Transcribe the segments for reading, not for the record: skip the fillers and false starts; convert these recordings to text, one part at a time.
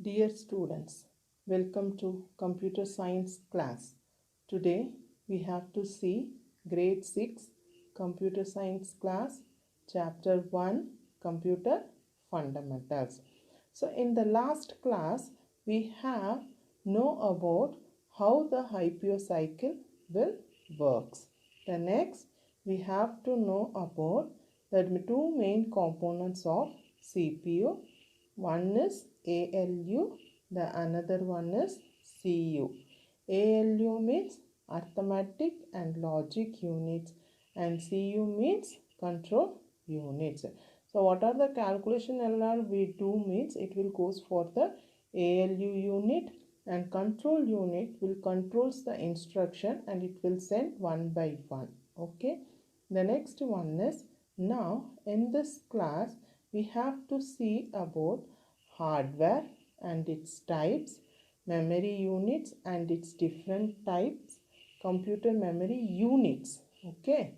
Dear students, welcome to Computer Science class. Today we have to see Grade 6 Computer Science class, Chapter 1 Computer Fundamentals. So in the last class we have know about how the IPO cycle will works. The next we have to know about the two main components of CPU. One is ALU, the another one is CU. ALU means arithmetic and logic units and CU means control units. So what are the calculation LR we do means it will goes for the ALU unit and control unit will controls the instruction and it will send one by one. Okay. The next one is now in this class we have to see about hardware and its types, memory units and its different types, computer memory units. Okay.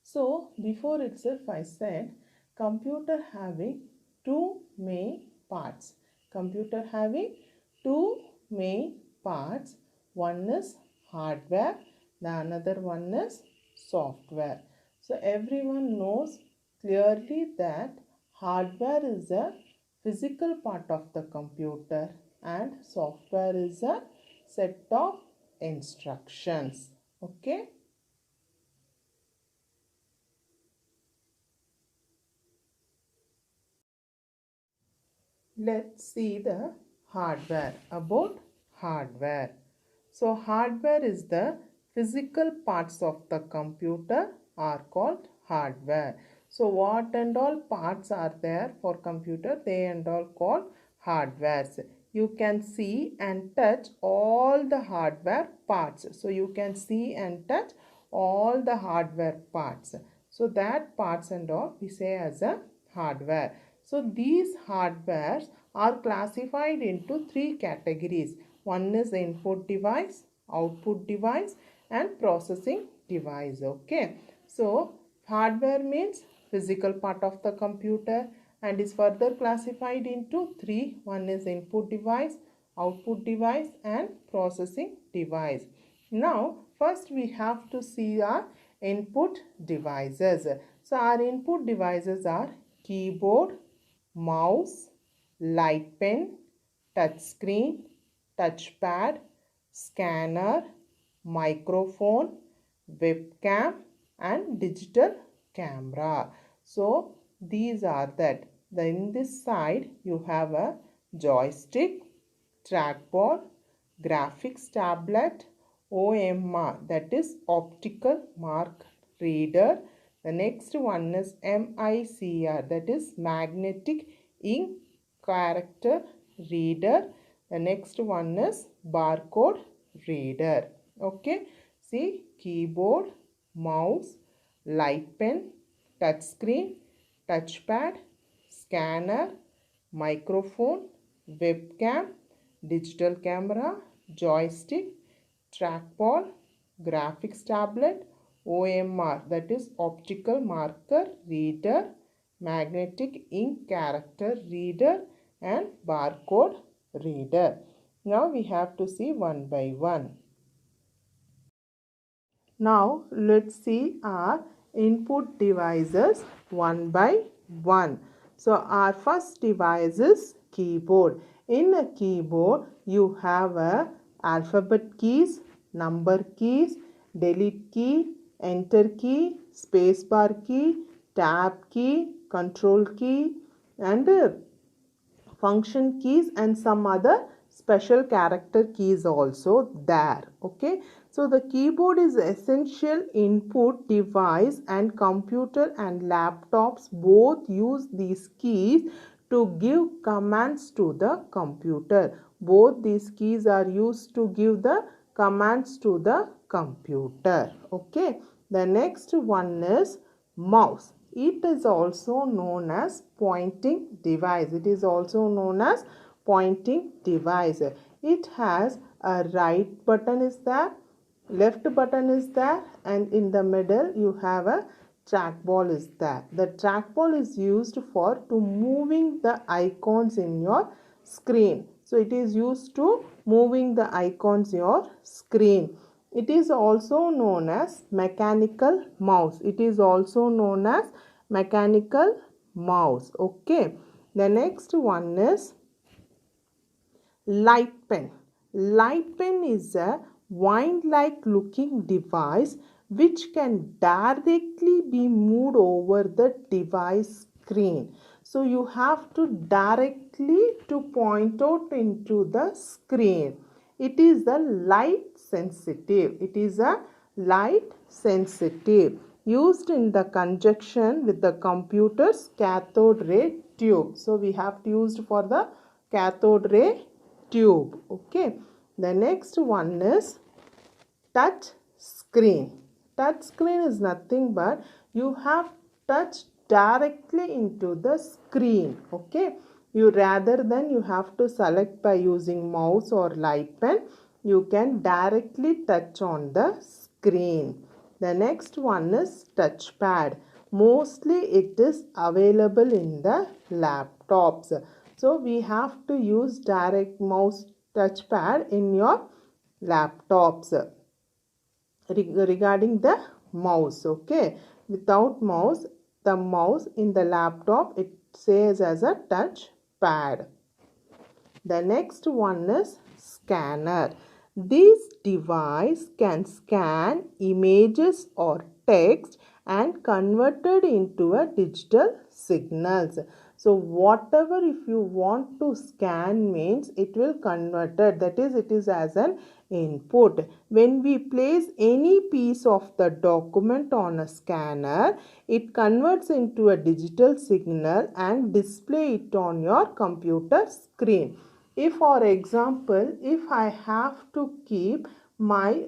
So before itself I said computer having two main parts. Computer having two main parts. One is hardware, the another one is software. So everyone knows clearly that hardware is a physical part of the computer and software is a set of instructions. Okay. Let's see the hardware. About hardware. So hardware is the physical parts of the computer are called hardware. So what and all parts are there for computer? They and all called hardwares. You can see and touch all the hardware parts. So you can see and touch all the hardware parts. So that parts and all we say as a hardware. So these hardwares are classified into three categories. One is input device, output device and processing device. Okay. So hardware means physical part of the computer and is further classified into three. One is input device, output device and processing device. Now first we have to see our input devices. So our input devices are keyboard, mouse, light pen, touch screen, touchpad, scanner, microphone, webcam and digital camera. So these are that. In this side you have a joystick, trackball, graphics tablet, OMR that is optical mark reader. The next one is MICR that is magnetic ink character reader. The next one is barcode reader. Okay. See keyboard, mouse, light pen, touch screen, touchpad, scanner, microphone, webcam, digital camera, joystick, trackball, graphics tablet, OMR that is optical marker reader, magnetic ink character reader and barcode reader. Now we have to see one by one. Now let's see our input devices one by one. So our first device is keyboard. In a keyboard you have a alphabet keys, number keys, delete key, enter key, spacebar key, tab key, control key and function keys and some other special character keys also there. Okay. So the keyboard is essential input device and computer and laptops both use these keys to give commands to the computer. Both these keys are used to give the commands to the computer. Okay. The next one is mouse. It is also known as pointing device. It is also known as pointing device. It has a right button is there, left button is there and in the middle you have a trackball is there. The trackball is used for to moving the icons in your screen. So it is used to moving the icons in your screen. It is also known as mechanical mouse. It is also known as mechanical mouse. Okay. The next one is light pen. Light pen is a wine-like looking device which can directly be moved over the device screen. So you have to directly to point out into the screen. It is the light sensitive. It is a light sensitive used in the conjunction with the computer's cathode ray tube. So we have used for the cathode ray tube. Okay. The next one is touch screen. Touch screen is nothing but you have touched directly into the screen. Okay. You rather than you have to select by using mouse or light pen, you can directly touch on the screen. The next one is touchpad. Mostly it is available in the laptops. So we have to use direct mouse touchpad in your laptops. Regarding the mouse, okay, without mouse, the mouse in the laptop, it says as a touch pad. The next one is scanner. This device can scan images or text and converted into a digital signals. So whatever if you want to scan means it will convert it, that is it is as an input. When we place any piece of the document on a scanner, it converts into a digital signal and display it on your computer screen. If for example, if I have to keep my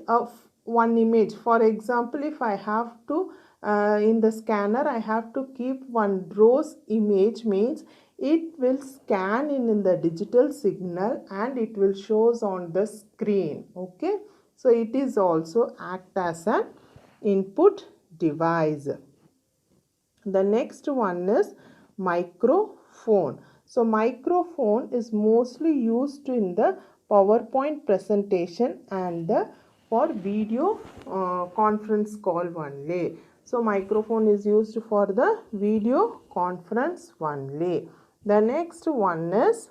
one image, for example, if I have to in the scanner I have to keep one rose image means it will scan in the digital signal and it will shows on the screen. Okay. So it is also act as an input device. The next one is microphone. So microphone is mostly used in the PowerPoint presentation and for video conference call only. So microphone is used for the video conference only. The next one is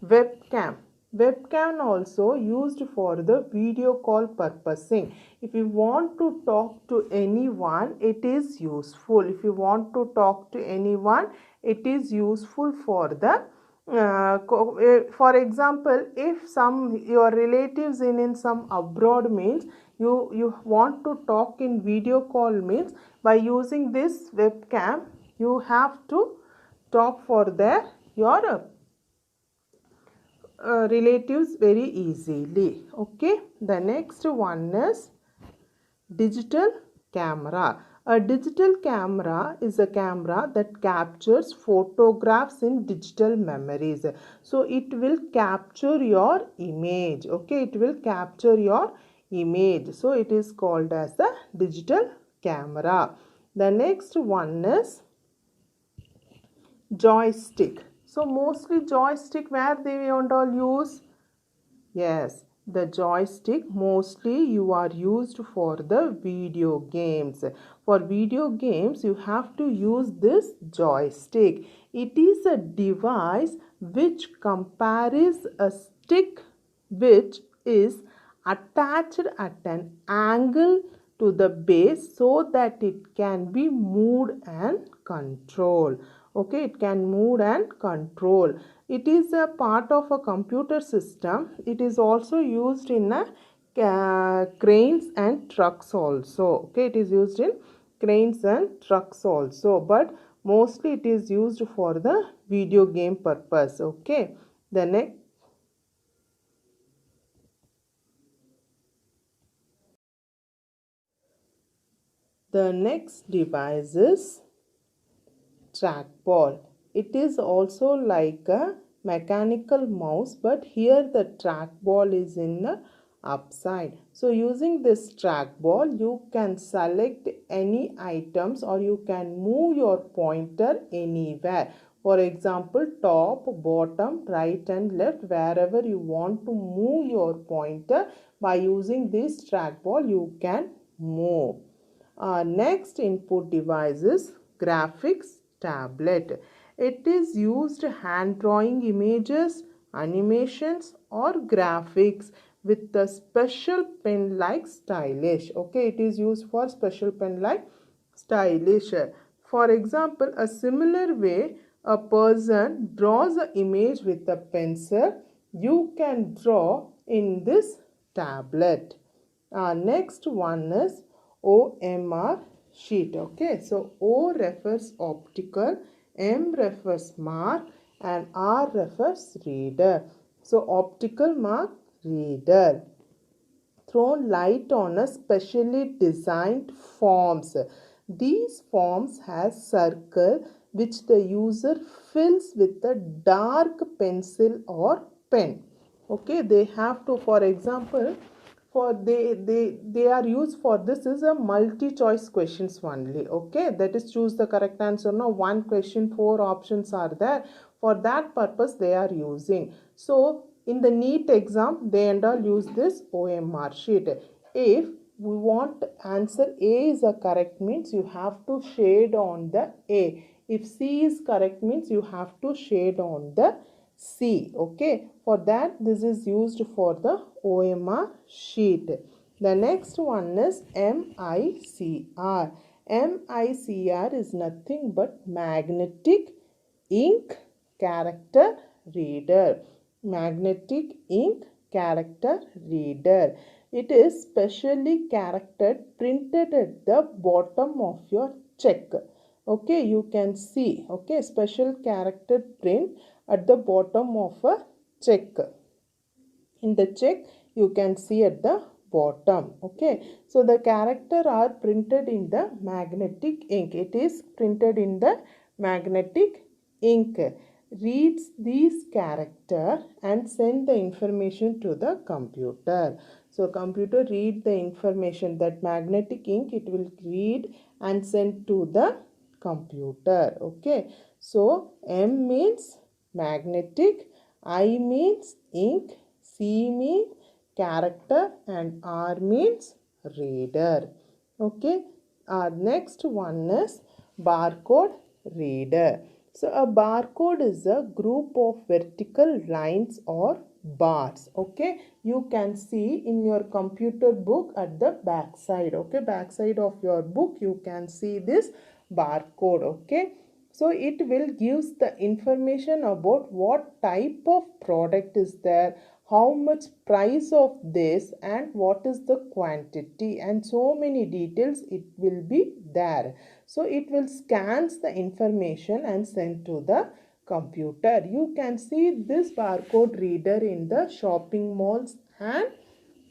webcam. Webcam also used for the video call purposing. If you want to talk to anyone, it is useful. If you want to talk to anyone, it is useful for the for example, if some your relatives in some abroad means you want to talk in video call means by using this webcam you have to talk for their your relatives very easily. Okay. The next one is digital camera. A digital camera is a camera that captures photographs in digital memories. So it will capture your image. Okay, it will capture your image. So it is called as a digital camera. The next one is joystick. So mostly joystick where they want all use? Yes, the joystick mostly you are used for the video games. For video games you have to use this joystick. It is a device which compares a stick which is attached at an angle to the base so that it can be moved and controlled. Okay, it can move and control. It is a part of a computer system. It is also used in a cranes and trucks also. Okay, it is used in cranes and trucks also, but mostly it is used for the video game purpose. Okay, the next device is trackball. It is also like a mechanical mouse, but here the trackball is in the upside. So using this trackball you can select any items or you can move your pointer anywhere. For example, top, bottom, right and left, wherever you want to move your pointer by using this trackball, you can move. Our next input device is graphics tablet. It is used hand drawing images, animations or graphics with the special pen like stylish. Okay, it is used for special pen like stylish. For example, a similar way a person draws an image with a pencil, you can draw in this tablet. Next one is OMR sheet. Okay, so O refers optical, M refers mark and R refers reader. So optical mark, reader. Thrown light on a specially designed forms. These forms has circle which the user fills with a dark pencil or pen. Okay, they have to, for example, for they are used for this is a multi choice questions only. Okay, that is choose the correct answer. No, one question, four options are there. For that purpose they are using. So in the NEET exam they and all use this OMR sheet. If we want answer A is a correct, means you have to shade on the A. If C is correct, means you have to shade on the C. Okay, for that this is used for the OMR sheet. The next one is MICR. MICR is nothing but magnetic ink character reader. Magnetic ink character reader. It is specially character printed at the bottom of your check. Okay, you can see. Okay, special character print at the bottom of a check. In the check you can see at the bottom. Okay, so the character are printed in the magnetic ink. It is printed in the magnetic ink. Reads these character and send the information to the computer. So computer read the information, that magnetic ink it will read and send to the computer. Okay, so M means magnetic, I means ink, C means character and R means reader. Okay, our next one is barcode reader. So a barcode is a group of vertical lines or bars. Okay, you can see in your computer book at the back side. Okay, back side of your book you can see this barcode. Okay, so it will gives the information about what type of product is there, how much price of this and what is the quantity, and so many details it will be there. So it will scans the information and send to the computer. You can see this barcode reader in the shopping malls and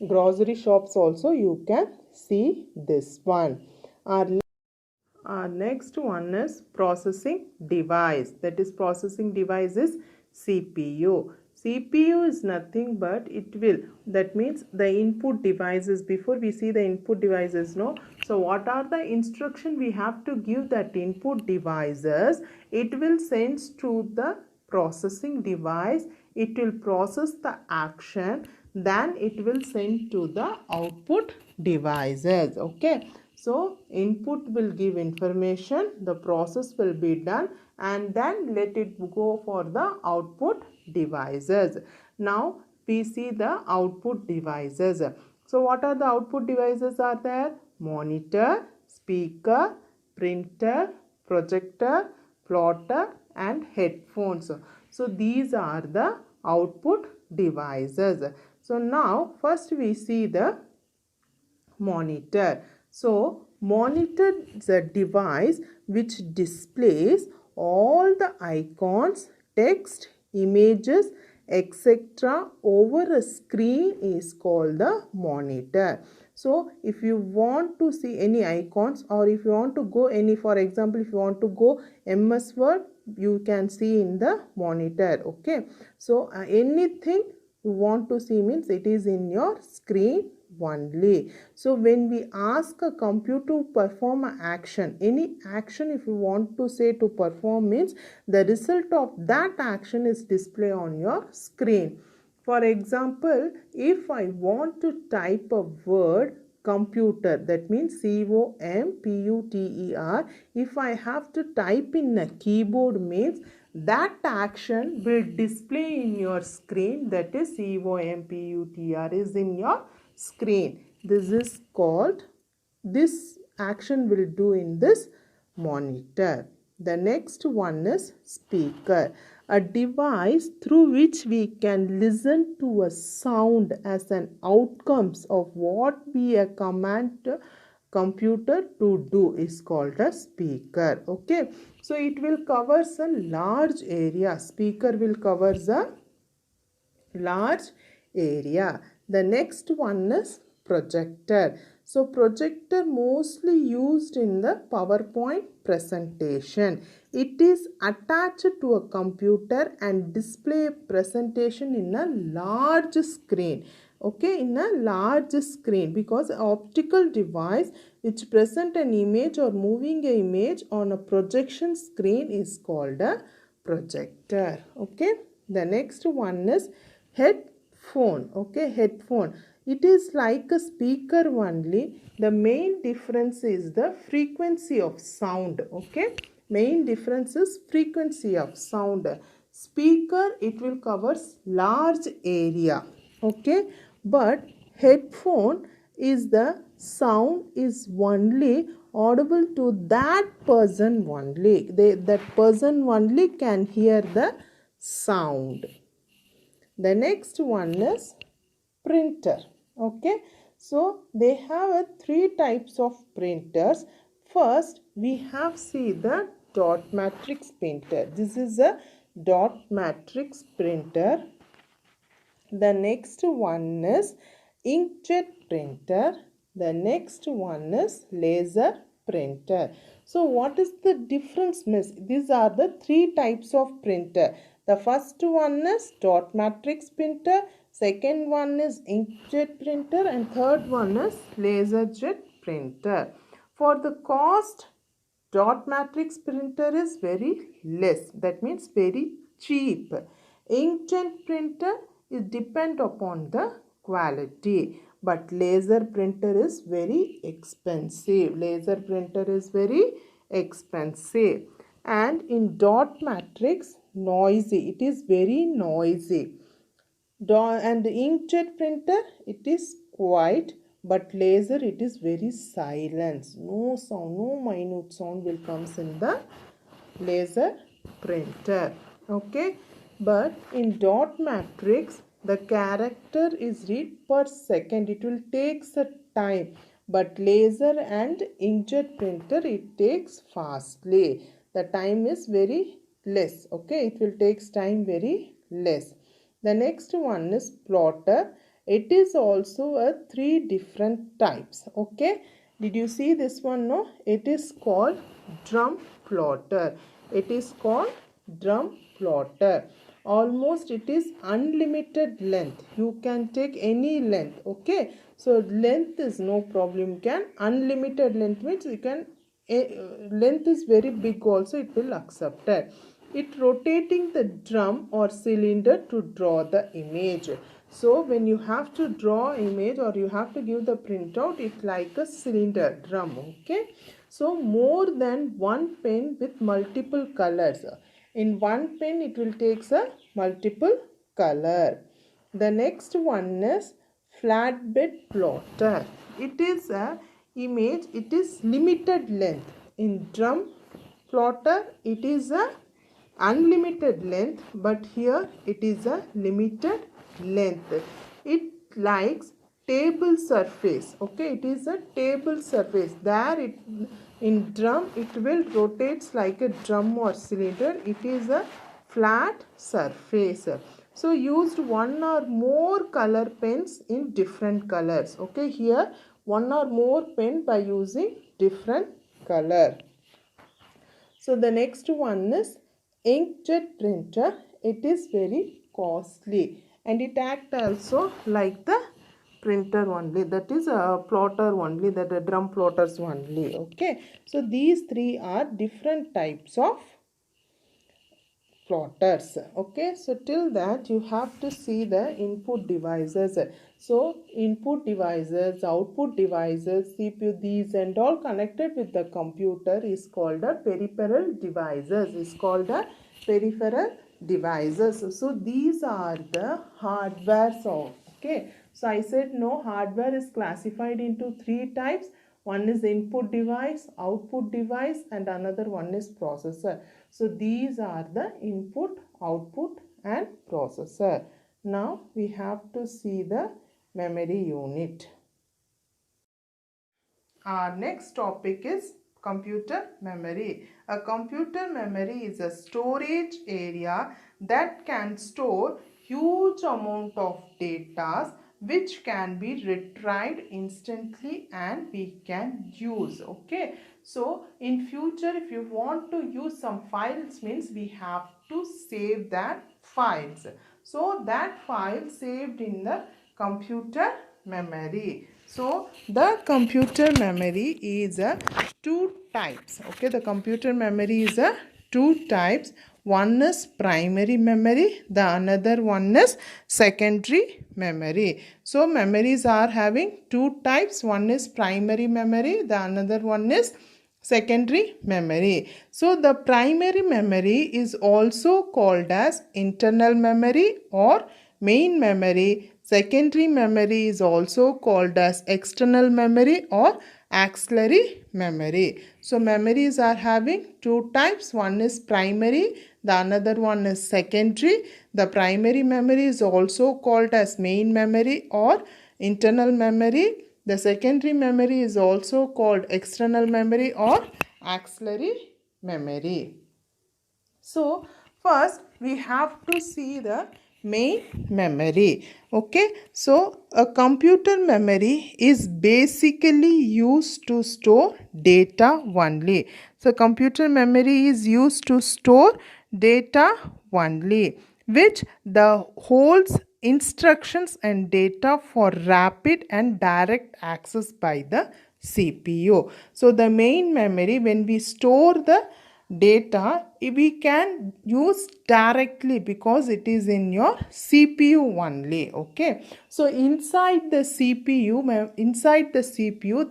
grocery shops also. You can see this one. Our next one is processing device. That is processing device is CPU. CPU is nothing but it will, that means the input devices. Before we see the input devices, no. So what are the instruction we have to give that input devices? It will send to the processing device. It will process the action. Then it will send to the output devices. Okay. So input will give information, the process will be done and then let it go for the output devices. Now we see the output devices. So what are the output devices are there? Monitor, speaker, printer, projector, plotter and headphones. So these are the output devices. So now first we see the monitor. So monitor is a device which displays all the icons, text, images, etc. over a screen is called the monitor. So if you want to see any icons, or if you want to go any, for example, if you want to go MS Word, you can see in the monitor. Okay, so anything You want to see means it is in your screen only. So when we ask a computer to perform an action, any action if you want to say to perform means the result of that action is displayed on your screen. For example, if I want to type a word computer, that means COMPUTER, if I have to type in a keyboard means that action will display in your screen, that is COMPUTER is in your screen. This is called, this action will do in this monitor. The next one is speaker, a device through which we can listen to a sound as an outcomes of what we command computer to do is called a speaker. Okay, so it will cover a large area. Speaker will cover a large area. The next one is projector. So projector mostly used in the PowerPoint presentation. It is attached to a computer and display presentation in a large screen. Okay, in a large screen, because optical device which present an image or moving an image on a projection screen is called a projector. Okay, the next one is headphone. Okay, headphone, it is like a speaker only. The main difference is the frequency of sound. Okay, main difference is frequency of sound. Speaker, it will covers large area. Okay, but headphone is the sound is only audible to that person only. That person only can hear the sound. The next one is printer. Okay, so they have three types of printers. First we have the dot matrix printer. This is a dot matrix printer. The next one is inkjet printer. The next one is laser printer. So what is the difference, miss? These are the three types of printer. The first one is dot matrix printer, second one is inkjet printer, and third one is laser jet printer. For the cost, dot matrix printer is very less. That means very cheap. Inkjet printer is depend upon the quality, but laser printer is very expensive. Laser printer is very expensive. And in dot matrix, noisy, it is very noisy. And the inkjet printer, it is quiet, but laser, it is very silent. No sound, no minute sound will comes in the laser printer. Okay, but in dot matrix the character is read per second. It will take a time, but laser and inkjet printer, it takes fastly. The time is very less. Okay, it will take time very less. The next one is plotter. It is also a three different types. Okay, did you see this one? No, it is called drum plotter. It is called drum plotter. Almost it is unlimited length. You can take any length. Okay, so length is no problem. You can unlimited length means you can length is very big also, it will accept it. It rotating the drum or cylinder to draw the image. So when you have to draw image or you have to give the printout, it's like a cylinder drum. Okay, so more than one pen with multiple colors. In one pen it will take a multiple color. The next one is flatbed plotter. It is a image, it is limited length. In drum plotter it is a unlimited length, but here it is a limited length. It likes table surface. Okay, it is a table surface. There it in drum it will rotates like a drum or cylinder. It is a flat surface. So used one or more color pens in different colors. Okay, here one or more pen by using different color. So the next one is inkjet printer. It is very costly. and it acts also like the printer only, that is a plotter only, that a drum plotters only. Okay, so these three are different types of plotters. Okay, so till that you have to see the input devices. So input devices, output devices, CPU, these and all connected with the computer is called a peripheral devices, is called a peripheral devices. So these are the hardwares of. Okay, so I said no, hardware is classified into three types. One is input device, output device, and another one is processor. So these are the input, output, and processor. Now we have to see the memory unit. Our next topic is computer memory. A computer memory is a storage area that can store huge amount of data which can be retrieved instantly and we can use. Okay, so in future if you want to use some files, means we have to save that files. So that file saved in the computer memory. So the computer memory is a two types. Okay, the computer memory is a two types. One is primary memory, the another one is secondary memory. So memories are having two types. One is primary memory, the another one is secondary memory. So the primary memory is also called as internal memory or main memory. Secondary memory is also called as external memory or auxiliary memory. So memories are having two types. One is primary, the another one is secondary. The primary memory is also called as main memory or internal memory. The secondary memory is also called external memory or auxiliary memory. So first we have to see the main memory. Okay, so a computer memory is basically used to store data only. So computer memory is used to store data only, which the holds instructions and data for rapid and direct access by the CPU. So the main memory, when we store the data, we can use directly because it is in your CPU only. Okay, so inside the CPU,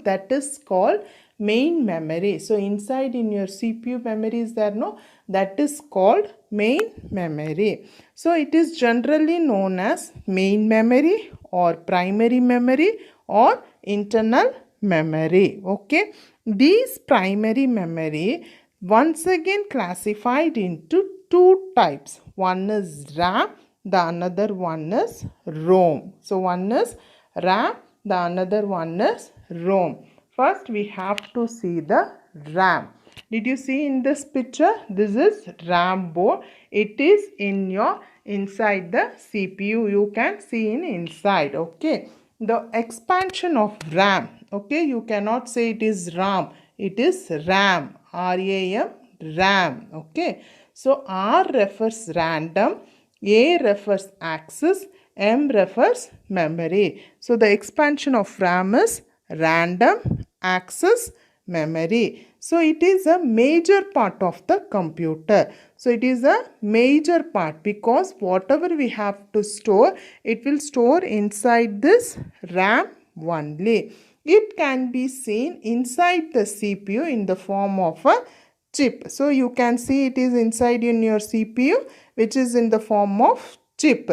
that is called main memory. So inside in your CPU memory is there, no, that is called main memory. So it is generally known as main memory or primary memory or internal memory. Okay, these primary memory once again classified into two types. One is RAM, the another one is ROM. So one is RAM, the another one is ROM. First we have to see the RAM. Did you see in this picture? This is RAM board. It is in your inside the CPU. You can see in inside. Okay, the expansion of RAM. Okay, you cannot say it is RAM. It is RAM. RAM, RAM. Okay, so R refers random, A refers access, M refers memory. So the expansion of RAM is random access memory. So it is a major part of the computer. So it is a major part because whatever we have to store, it will store inside this RAM only. It can be seen inside the CPU in the form of a chip. So you can see it is inside in your CPU, which is in the form of chip.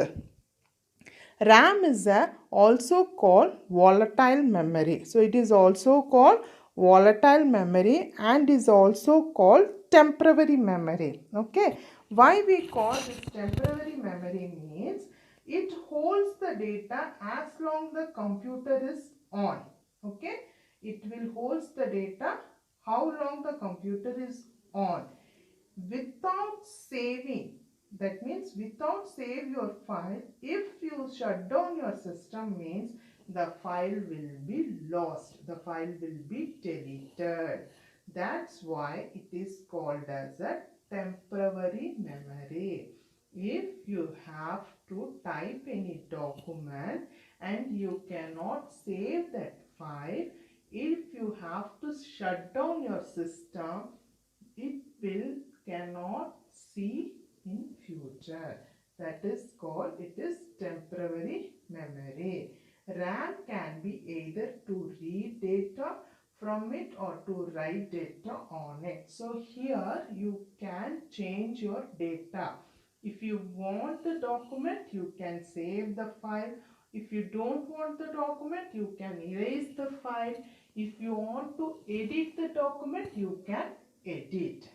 RAM is also called volatile memory. So it is also called volatile memory and is also called temporary memory. Okay, why we call this temporary memory means it holds the data as long the computer is on. Okay, it will hold the data how long the computer is on without saving. That means without save your file, if you shut down your system, means the file will be lost, the file will be deleted. That's why it is called as a temporary memory. if you have to type any document and you cannot save that file, if you have to shut down your system, it will cannot see in future. That is called, it is temporary memory. RAM can be either to read data from it or to write data on it. So here you can change your data. If you want the document, you can save the file. If you don't want the document, you can erase the file. If you want to edit the document, you can edit.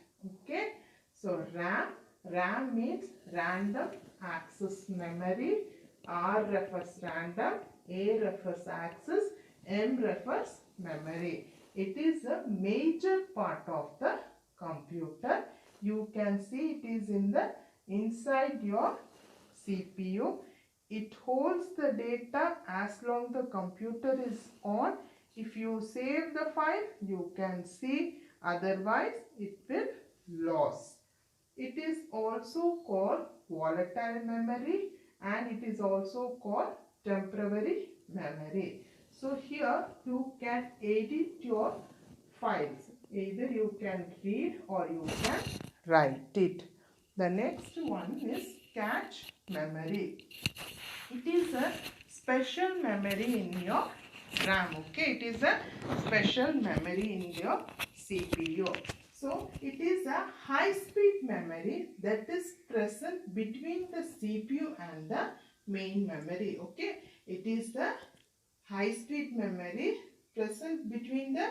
Okay. So RAM means random access memory. R refers random, A refers access, M refers memory. It is a major part of the computer. You can see it is in the inside your CPU. It holds the data as long the computer is on. If you save the file, you can see, otherwise it will lose. It is also called volatile memory and it is also called temporary memory. So here you can edit your files. Either you can read or you can write it. The next one is cache memory. It is a special memory in your RAM. Okay, it is a special memory in your CPU. So it is a high speed memory that is present between the CPU and the main memory. Okay, it is the high speed memory present between the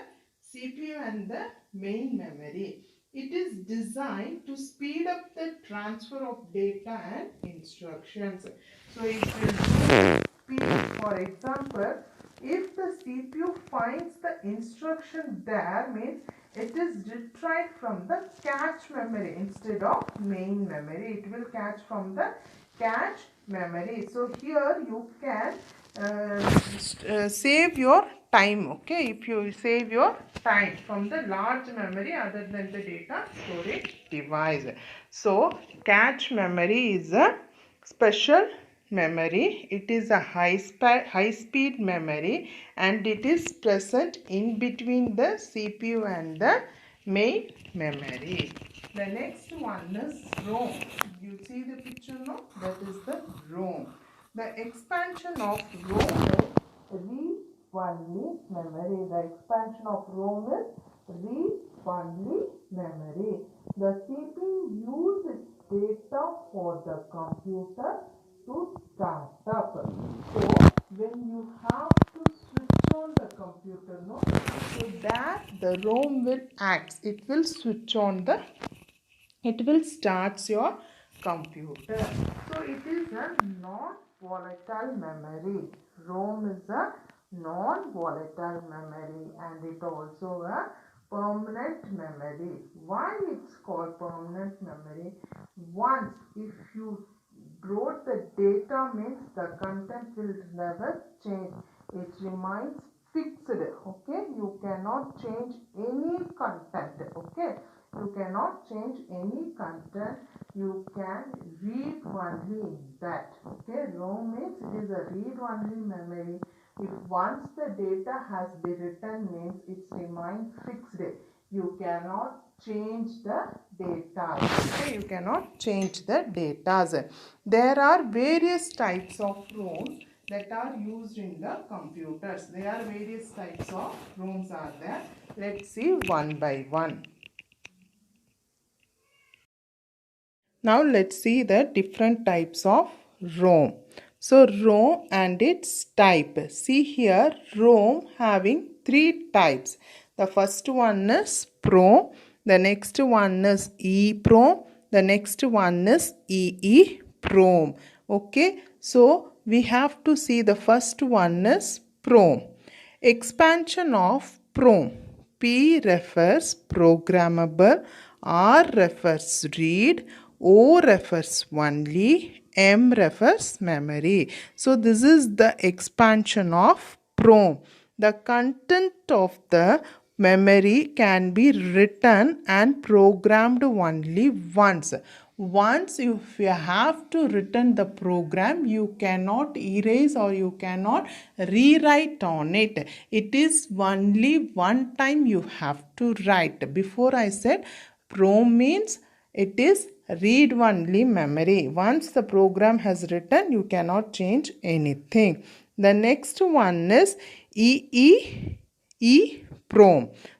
CPU and the main memory. It is designed to speed up the transfer of data and instructions. So it will speed. For example, if the CPU finds the instruction there, means it is retrieved from the cache memory instead of main memory. It will catch from the cache memory. So here you can save your time. Okay, if you save your time from the large memory other than the data storage device. So cache memory is a special memory. It is a high speed memory and it is present in between the CPU and the main memory. The next one is ROM. You see the picture now? That is the ROM. The expansion of ROM is read-only memory. The expansion of ROM is read-only memory. The CPU uses its data for the computer to start up. So when you have to switch on the computer, no, so that the ROM will act. It will switch on the, it will start your computer. So it is a non-volatile memory. ROM is a non-volatile memory and it also a permanent memory. Why it's called permanent memory? Once if you wrote the data, means the content will never change. It remains fixed. Okay, you cannot change any content. Okay, you cannot change any content. You can read only that. Okay, ROM means it is a read only memory. If once the data has been written, means it remains fixed. You cannot change the data. Okay, you cannot change the data. There are various types of ROMs that are used in the computers. There are various types of ROMs are there. Let's see one by one. Now let's see the different types of ROM. So ROM and its type. See here, ROM having three types. The first one is PROM, the next one is EEPROM, the next one is EEPROM. Okay, so we have to see the first one is PROM. Expansion of PROM. P refers programmable, R refers read, O refers only, M refers memory. So this is the expansion of PROM. The content of the memory can be written and programmed only once. once if you have to return the program, you cannot erase or you cannot rewrite on it. It is only one time you have to write. Before I said ROM means it is read-only memory. Once the program has written, you cannot change anything. The next one is EEPROM.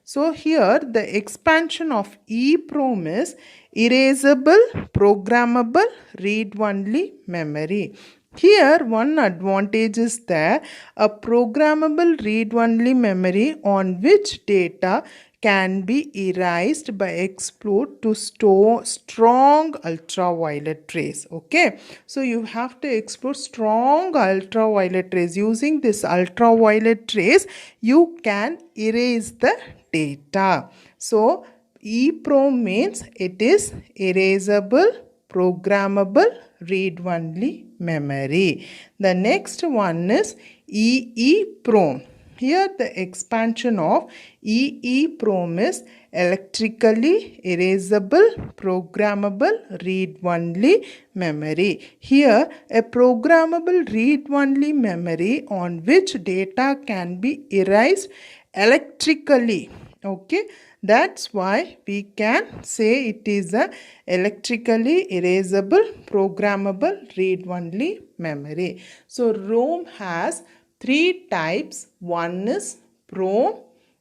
So here the expansion of EEPROM is erasable, programmable, read-only memory. Here one advantage is there, a programmable read-only memory on which data can be erased by explode to store strong ultraviolet rays. Okay, so you have to explode strong ultraviolet rays. Using this ultraviolet rays, you can erase the data. So EEPROM means it is erasable, programmable, read-only memory. The next one is EEPROM. Here the expansion of EEPROM is electrically erasable, programmable, read-only memory. Here a programmable read-only memory on which data can be erased electrically. Okay, that's why we can say it is a electrically erasable, programmable, read-only memory. So ROM has three types. One is PROM,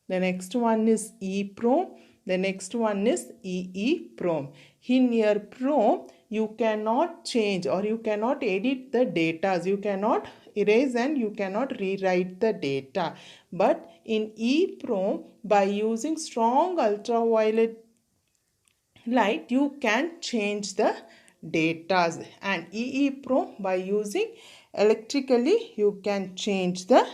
the next one is EEPROM, the next one is EEPROM. In your PROM, you cannot change or you cannot edit the data. You cannot erase and you cannot rewrite the data. But in EEPROM, by using strong ultraviolet light, you can change the data. And EEPROM, by using electrically, you can change the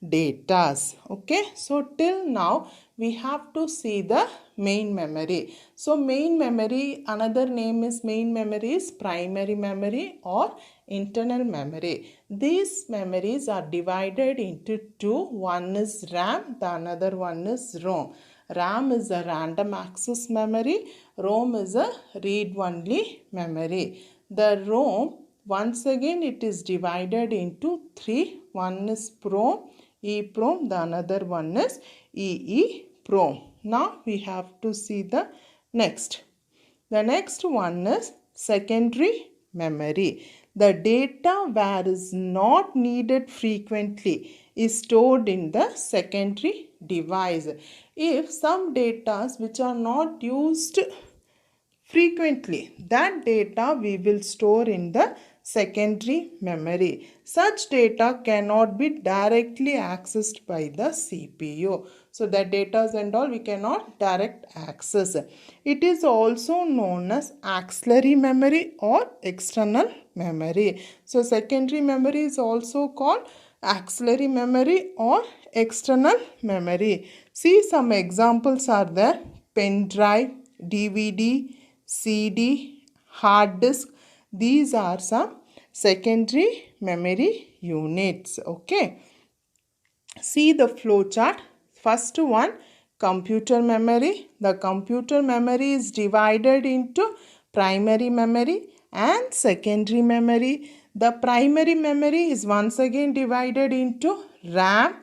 datas. Okay, so till now we have to see the main memory. So main memory, another name is main memory is primary memory or internal memory. These memories are divided into two. One is RAM, the another one is ROM. RAM is a random access memory, ROM is a read-only memory. The ROM, once again it is divided into three. One is PROM, EEPROM, the another one is EEPROM. Now we have to see the next. The next one is secondary memory. The data where is not needed frequently is stored in the secondary device. If some data which are not used frequently, that data we will store in the secondary memory. Such data cannot be directly accessed by the CPU. So the data and all we cannot direct access. It is also known as auxiliary memory or external memory. So secondary memory is also called auxiliary memory or external memory. See, some examples are there: pen drive, DVD, CD, hard disk. These are some secondary memory units. Okay. See the flow chart. First one, computer memory. The computer memory is divided into primary memory and secondary memory. The primary memory is once again divided into RAM,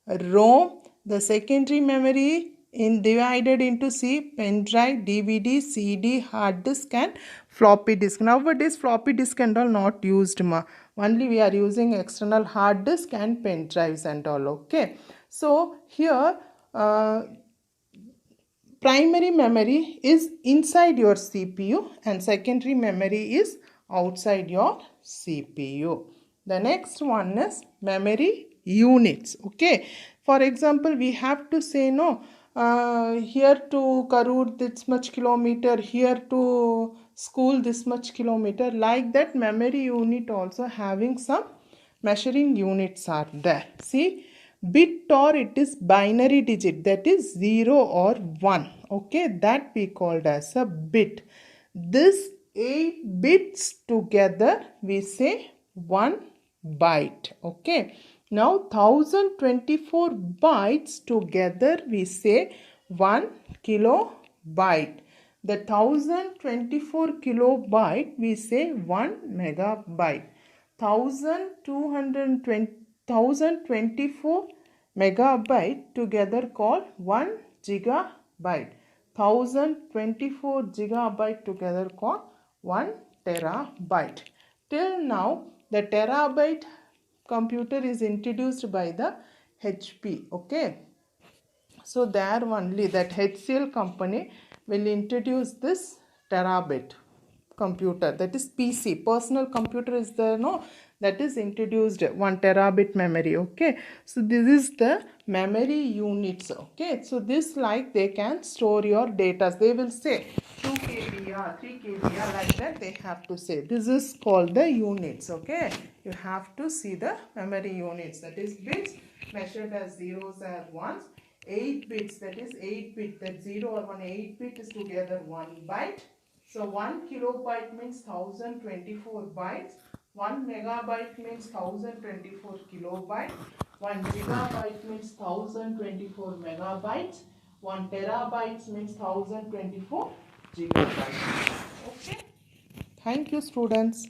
ROM. The secondary memory is divided into pen drive, DVD, CD, hard disk and floppy disk. Nowadays floppy disk and all not used. Only we are using external hard disk and pen drives and all. Okay. So here primary memory is inside your CPU and secondary memory is outside your CPU. The next one is memory units. Okay. For example, we have to say here to Karur this much kilometer, here to school this much kilometer. Like that, memory unit also having some measuring units are there. See, bit or it is binary digit, that is 0 or 1. Okay, that we called as a bit. This 8 bits together we say 1 byte. Okay. Now 1024 bytes together we say 1 kilobyte. The 1024 kilobyte, we say 1 megabyte. 1024 megabyte together called 1 gigabyte. 1024 gigabyte together called 1 terabyte. Till now, the terabyte computer is introduced by the HP. Okay. So there only that HCL company will introduce this terabyte computer, that is PC, personal computer is there, no, that is introduced 1 terabyte memory. Okay, so this is the memory units. Okay, so this like they can store your data, they will say 2 kbr 3 kbr like that they have to say. This is called the units. Okay, you have to see the memory units, that is bits measured as zeros and ones. 8 bits, that is 8 bit, that 0 or 1, 8 bit is together 1 byte. So 1 kilobyte means 1024 bytes. 1 megabyte means 1024 kilobyte. 1 gigabyte means 1024 megabytes. 1 terabyte means 1024 gigabytes. Okay. Thank you, students.